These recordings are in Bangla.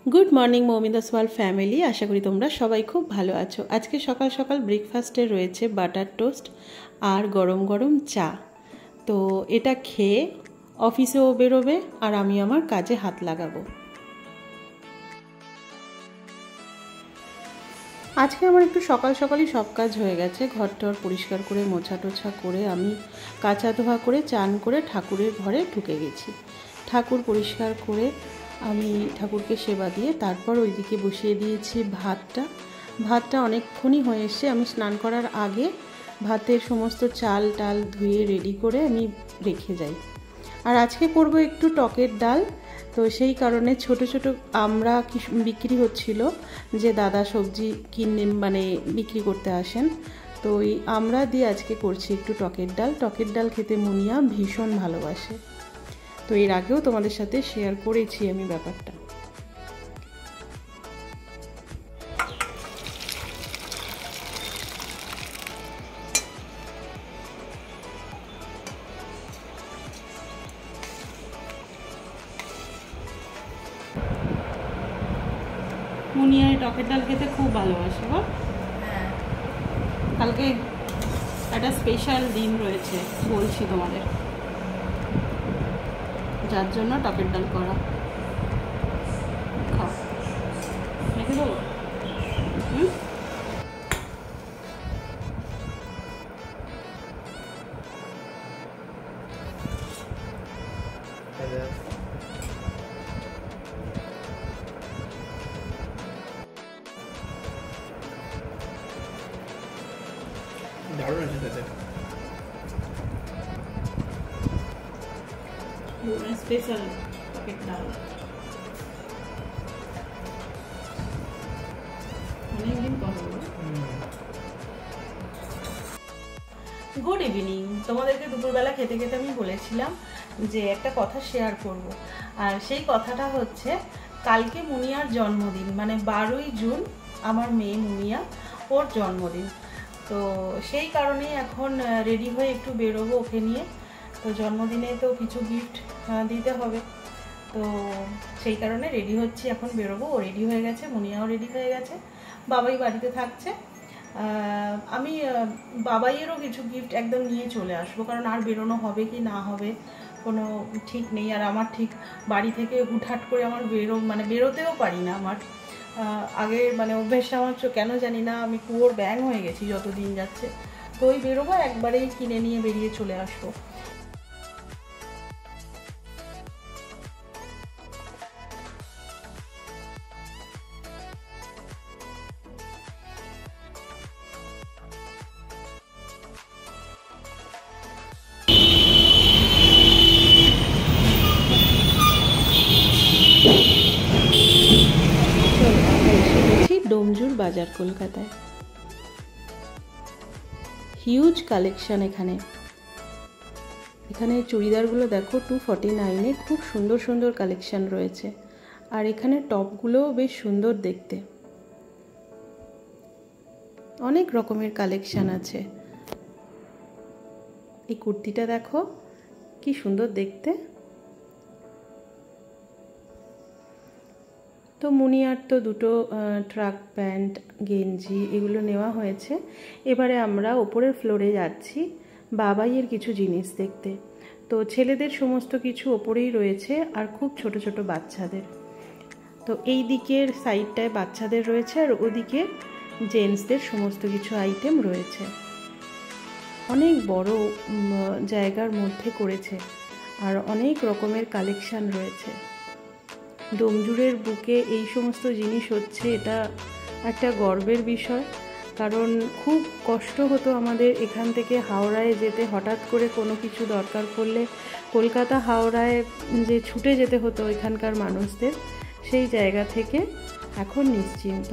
Good morning Moumidas world family. आशा करी तोमरा सबाई खूब भालो आछो। आज के सकाल सकाल ब्रेकफास्टे रयेछे बाटार टोस्ट और गरम गरम चा। तो एटा खेये अफिसेओ बेरोबे और आमी आमार काजे हाथ लागाबो। आज के आमार एकटु सकाल सकाल सब काज हो गेछे। घर परिष्कार करे मोछा टोछा करे आमी काचा धोया करे चान करे ठाकुरेर घरे ढुके गेছি। ठाकुर परिष्कार करे आमी ठाकुरके सेवा दिए तारपर ओइदिके बसिए दिएछि भातटा अनेकक्षणই হয়ে এসেছে। আমি স্নান করার আগে ভাতের সমস্ত চাল টাল ধুয়ে রেডি করে আমি রেখে যাই। আর আজকে করব একটু টকের ডাল। তো সেই কারণে ছোট ছোট আমরা বিক্রি হচ্ছিল, যে দাদা সবজি কিনে বিক্রি করতে আসেন। তো এই আমরা দিয়ে আজকে করছি একটু টকের ডাল। টকের ডাল খেতে মুনিয়া ভীষণ ভালোবাসে। তো এর আগেও তোমাদের সাথে শেয়ার করেছি আমি ব্যাপারটা। মুনিয়া টকের ডাল খেতে খুব ভালোবাসে। বল, কালকে একটা স্পেশাল দিন রয়েছে বলছি তোমাদের, যার জন্য টকের ডাল করা। খাও, রেখে দেবো। দারুণ আছে খেতে। স্পেশাল টকের ডাল অনেকদিন পর হলো। Good evening. তোমাদেরকে দুপুরবেলা খেতে খেতে আমি বলেছিলাম যে একটা কথা শেয়ার করব, আর সেই কথাটা হচ্ছে কালকে মুনিয়ার জন্মদিন, মানে 12ই জুন আমার মেয়ে মুনিয়া, ওর জন্মদিন। তো সেই কারণেই এখন রেডি হয়ে একটু বেরোবো ওকে নিয়ে। তো জন্মদিনে তো কিছু গিফট দিতে হবে, তো সেই কারণে রেডি হচ্ছি, এখন বেরোবো। ও রেডি হয়ে গেছে, মুনিয়াও রেডি হয়ে গেছে, বাবাই বাড়িতে থাকছে। আমি বাবাইয়েরও কিছু গিফট একদম নিয়ে চলে আসবো, কারণ আর বেরোনো হবে কি না হবে কোনো ঠিক নেই। আর আমার ঠিক বাড়ি থেকে হুটহাট করে আমার বেরোতেও পারি না। আমার আগে অভ্যেসটা আমার কেন জানি না, আমি কুয়োর ব্যাং হয়ে গেছি যত দিন যাচ্ছে। তো ওই বেরোবো, একবারেই কিনে নিয়ে বেরিয়ে চলে আসবো। ডোমজুর বাজার, কলকাতায় হিউজ কালেকশন। এখানে চুড়িদারগুলো দেখো 249-এ খুব সুন্দর সুন্দর কালেকশন রয়েছে। আর এখানে টপগুলোও বেশ সুন্দর দেখতে, অনেক রকমের কালেকশন আছে। এই কুর্তিটা দেখো কি সুন্দর দেখতে। তো মুনিয়ার তো দুটো ট্রাক প্যান্ট গেঞ্জি এগুলো নেওয়া হয়েছে। এবারে আমরা ওপরের ফ্লোরে যাচ্ছি বাবাইয়ের কিছু জিনিস দেখতে। তো ছেলেদের সমস্ত কিছু ওপরেই রয়েছে, আর খুব ছোট ছোট বাচ্চাদের। তো এই দিকের সাইডটায় বাচ্চাদের রয়েছে, আর ওদিকে জেন্টসদের সমস্ত কিছু আইটেম রয়েছে। অনেক বড় জায়গার মধ্যে করেছে, আর অনেক রকমের কালেকশন রয়েছে। ডোমজুরের বুকে এই সমস্ত জিনিস হচ্ছে, এটা একটা গর্বের বিষয়। কারণ খুব কষ্ট হতো আমাদের এখান থেকে হাওড়ায় যেতে, হঠাৎ করে কোনো কিছু দরকার পড়লে কলকাতা হাওড়ায় যে ছুটে যেতে হতো এখানকার মানুষদের, সেই জায়গা থেকে এখন নিশ্চিন্ত।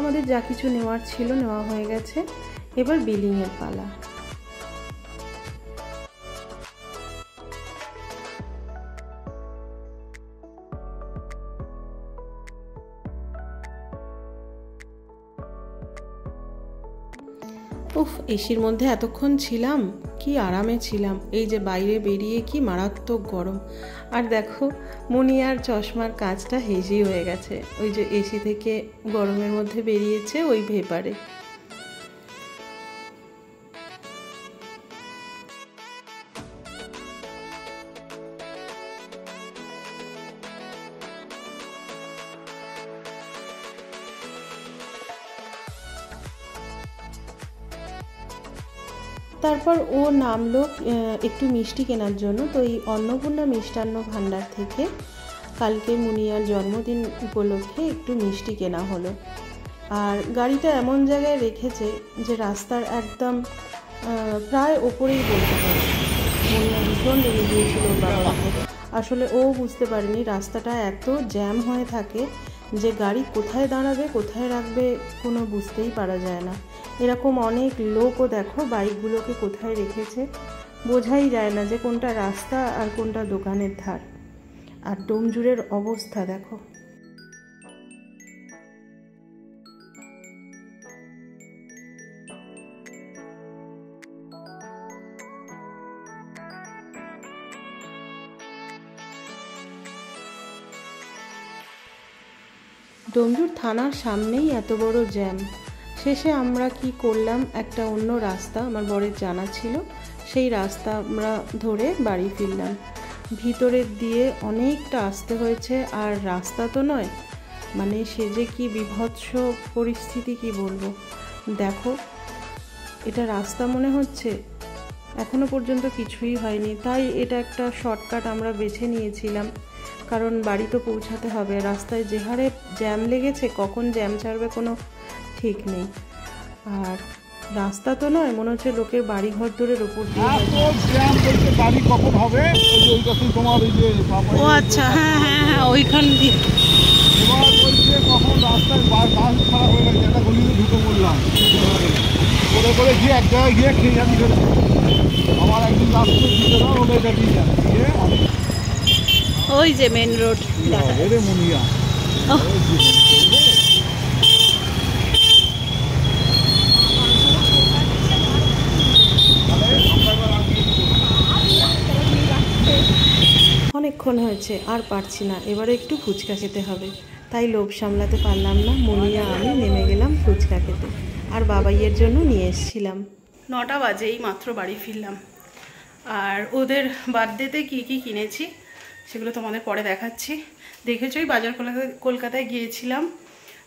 আমাদের যা কিছু নেওয়ার ছিল নেওয়া হয়ে গেছে, এবার বিলিংয়ের পালা। উফ, এসির মধ্যে এতক্ষণ ছিলাম, কি আরামে ছিলাম। এই যে বাইরে বেরিয়ে কি মারাত্মক গরম। আর দেখো মুনিয়ার চশমার কাঁচটা হেজি হয়ে গেছে, ওই যে এসি থেকে গরমের মধ্যে বেরিয়েছে ওই ভেপারে। তারপর ও নামলো একটু মিষ্টি কেনার জন্য। তো এই অন্নপূর্ণা মিষ্টান্ন ভাণ্ডার থেকে কালকে মুনিয়ার জন্মদিন উপলক্ষে একটু মিষ্টি কেনা হলো। আর গাড়িটা এমন জায়গায় রেখেছে যে রাস্তার একদম প্রায় ওপরেই বলতে পারে। মুনিয়া ভীষণ রেগে গিয়েছিল বাবা। আসলে ও বুঝতে পারেনি রাস্তাটা এত জ্যাম হয়ে থাকে যে গাড়ি কোথায় দাঁড়াবে কোথায় রাখবে কোনো বুঝতেই পারা যায় না। এরকম অনেক লোকও দেখো বাইকগুলোকে কোথায় রেখেছে, বোঝাই যায় না যে কোনটা রাস্তা আর কোনটা দোকানের ধার। আর ডোমজুড়ের অবস্থা দেখো। ডোমজুর থানার সামনেই এত বড় জ্যাম। শেষে আমরা কি করলাম, একটা অন্য রাস্তা আমার বরের জানা ছিল, সেই রাস্তা আমরা ধরে বাড়ি ফিরলাম। ভিতরের দিয়ে অনেকটা আসতে হয়েছে, আর রাস্তা তো নয়, মানে সে যে কি বিভৎস পরিস্থিতি কি বলবো। দেখো এটা রাস্তা মনে হচ্ছে, এখনো পর্যন্ত কিছুই হয়নি। তাই এটা একটা শর্টকাট আমরা বেছে নিয়েছিলাম, কারণ বাড়ি তো পৌঁছাতে হবে। রাস্তায় যে হারে জ্যাম লেগেছে, কখন জ্যাম ছাড়বে কোনো ঠিক নেই। আর রাস্তা তো নয়, মনে হচ্ছে লোকের বাড়ি ঘর দূরের ওপর দিয়ে। ও আচ্ছা, হ্যাঁ হ্যাঁ হ্যাঁ, ওইখান দিয়ে কখন রাস্তায় বাস খারাপ হয়ে গেছে, একটা গলিতে ঢুকে পড়লাম করে করে গিয়ে এক জায়গায় গিয়ে খেয়ে যাবি। আমার একদিন রাস্তায় দিতে দাও, ওটা এটা দিয়ে যাবে গিয়ে ওই যে মেন রোড মুনিয়া। অনেকক্ষণ হয়েছে, আর পারছি না, এবারে একটু ফুচকা খেতে হবে। তাই লোভ সামলাতে পারলাম না, মুনিয়া আমি নেমে গেলাম ফুচকা খেতে। আর বাবাইয়ের জন্য নিয়ে এসেছিলাম। 9টা বাজে, এই মাত্র বাড়ি ফিরলাম। আর ওদের বার্থডেতে কি কি কিনেছি সেগুলো তোমাদের পরে দেখাচ্ছি। দেখেছই বাজার কলকাতায় গিয়েছিলাম,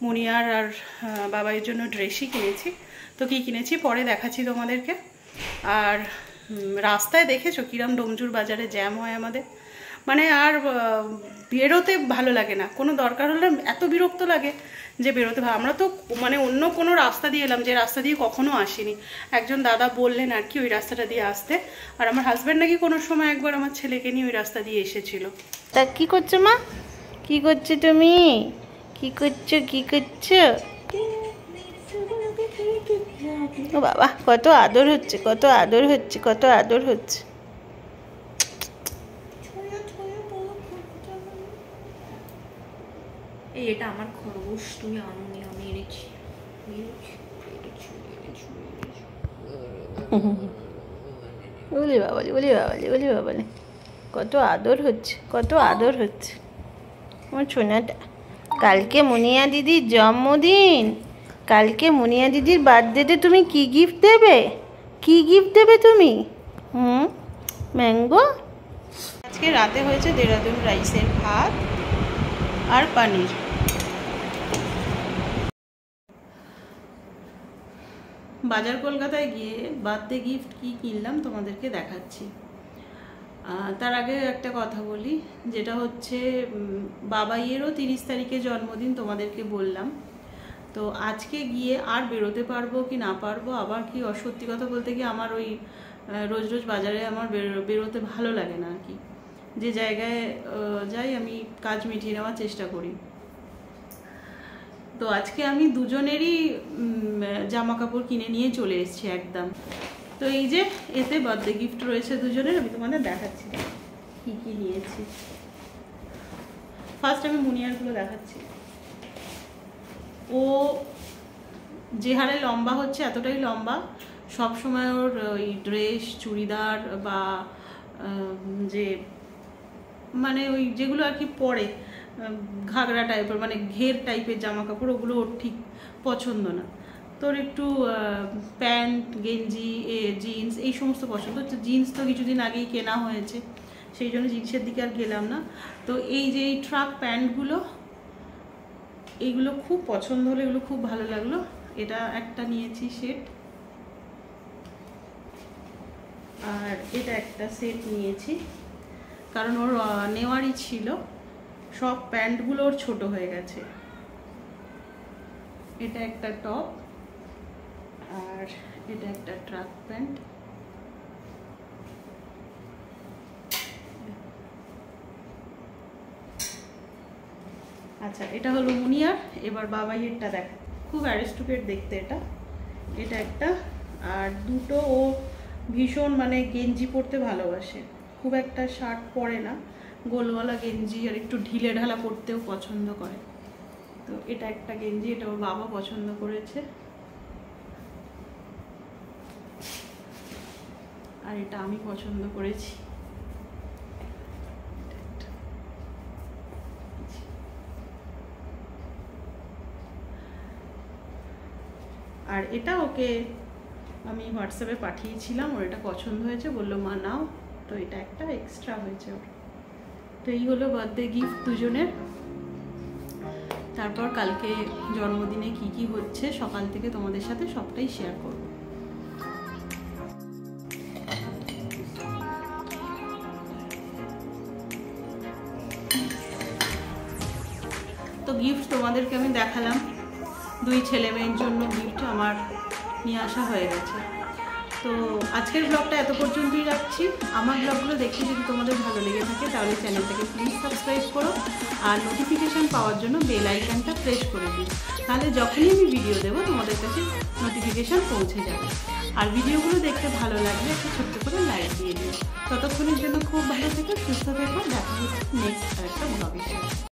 মুনিয়ার আর বাবাইয়ের জন্য ড্রেসই কিনেছি। তো কি কিনেছি পরে দেখাচ্ছি তোমাদেরকে। আর রাস্তায় দেখেছো কিরম ডোমজুর বাজারে জ্যাম হয় আমাদের, মানে আর বেরোতে ভালো লাগে না। কোনো দরকার হলে এত বিরক্ত লাগে যে বেরোতে আমরা তো মানে অন্য কোনো রাস্তা দিয়ে এলাম, যে রাস্তা দিয়ে কখনো আসিনি। একজন দাদা বললেন আর কি ওই রাস্তাটা দিয়ে আসতে, আর আমার হাজব্যান্ড নাকি কোনো সময় একবার আমার ছেলেকে নিয়ে ওই রাস্তা দিয়ে এসেছিল। তা কি করছো মা, কি করছো তুমি, কি করছো কি করছো? ও বাবা, কত আদর হচ্ছে, কত আদর হচ্ছে, কত আদর হচ্ছে। এই এটা আমার খরগোশ, তুমি আনোনি, আমি এনেছি। বলি বাবালি, বলি বাবালি, বলি বাবালি, কত আদর হচ্ছে, কত আদর হচ্ছে আমার সোনাটা। কালকে মুনিয়া দিদির জন্মদিন, কালকে মুনিয়া দিদির বার্থডেতে তুমি কি গিফট দেবে, কি গিফট দেবে তুমি? ম্যাঙ্গো। আজকে রাতে হয়েছে দেরাদুন রাইসের ভাত আর পনির। বাজার কলকাতায় গিয়ে বার্থডে গিফট কি কিনলাম তোমাদেরকে দেখাচ্ছি। তার আগে একটা কথা বলি, যেটা হচ্ছে বাবাইয়েরও 30 তারিখে জন্মদিন, তোমাদেরকে বললাম। তো আজকে গিয়ে আর বেরোতে পারবো কি না পারবো, আবার কি সত্যি কথা বলতে কি আমার ওই রোজ রোজ বাজারে আমার বেরোতে ভালো লাগে না আর কি। যে জায়গায় যাই আমি কাজ মিটিয়ে নেওয়ার চেষ্টা করি। তো আজকে আমি দুজনেরই জামা কাপড় কিনে নিয়ে চলে এসেছি একদম। তো এই যে এতে বার্থডে গিফট রয়েছে দুজনের, আমি তোমাদের দেখাচ্ছি কি কি নিয়েছি। ফার্স্ট আমি মুনিয়ারগুলো দেখাচ্ছি। ও যে হারে লম্বা হচ্ছে, এতটাই লম্বা, সব সময় ওর ওই ড্রেস চুড়িদার বা যে মানে ওই যেগুলো আর কি পরে ঘাগরা টাইপের মানে ঘের টাইপের জামা কাপড়, ওগুলো ওর ঠিক পছন্দ না। তোর একটু প্যান্ট গেঞ্জি জিন্স এই সমস্ত পছন্দ। তো জিন্স তো কিছুদিন আগেই কেনা হয়েছে, সেই জন্য জিন্সের দিকে আর গেলাম না। তো এই যে এই ট্রাক প্যান্টগুলো, এইগুলো খুব পছন্দ হলো, এগুলো খুব ভালো লাগলো। এটা একটা নিয়েছি সেট, আর এটা একটা সেট নিয়েছি, কারণ ওর নেওয়ারই ছিল, সব প্যান্টগুলো ওর ছোট হয়ে গেছে। এটা একটা টপ, আর এটা একটা ট্রাক প্যান্ট। আচ্ছা, এটা হলো মুনিয়ার। এবার বাবাইয়েরটা দেখ, খুব অ্যারিস্টোক্রেট দেখতে এটা। এটা একটা, আর দুটো ও ভীষণ মানে গেঞ্জি পরতে ভালোবাসে, খুব একটা শার্ট পরে না, গোলওয়ালা গেঞ্জি আর একটু ঢিলে ঢালা পরতেও পছন্দ করে। তো এটা একটা গেঞ্জি, এটা ওর বাবা পছন্দ করেছে। আর এটা আমি পছন্দ করেছি। আর এটা ওকে আমি হোয়াটসঅ্যাপে পাঠিয়েছিলাম, ওর এটা পছন্দ হয়েছে, বললো মা নাও। তো এটা একটা এক্সট্রা হয়েছে ওর। তো এই হলো বার্থডে গিফট দুজনের। তারপর কালকে জন্মদিনে কি কি হচ্ছে সকাল থেকে তোমাদের সাথে সবটাই শেয়ার করব। তো গিফট তোমাদেরকে আমি দেখালাম, দুই ছেলে মেয়ের জন্য গিফট আমার নিয়ে আসা হয়ে গেছে। তো আজকের ব্লগটা এত পর্যন্তই রাখছি। আমার ব্লগগুলো দেখতে যদি তোমাদের ভালো লেগে থাকে তাহলে চ্যানেলটাকে প্লিজ সাবস্ক্রাইব করো, আর নোটিফিকেশান পাওয়ার জন্য বেল আইকনটা প্রেস করে দিও, তাহলে যখনই আমি ভিডিও দেবো তোমাদের কাছে নোটিফিকেশান পৌঁছে যাবে। আর ভিডিওগুলো দেখতে ভালো লাগলে একটা ছোট্ট করে লাইক দিয়ে দিও। ততক্ষণের জন্য খুব ভালো থেকো, সুস্থ থেকো, দেখা হচ্ছে নেক্সট আরেকটা ব্লগের সাথে।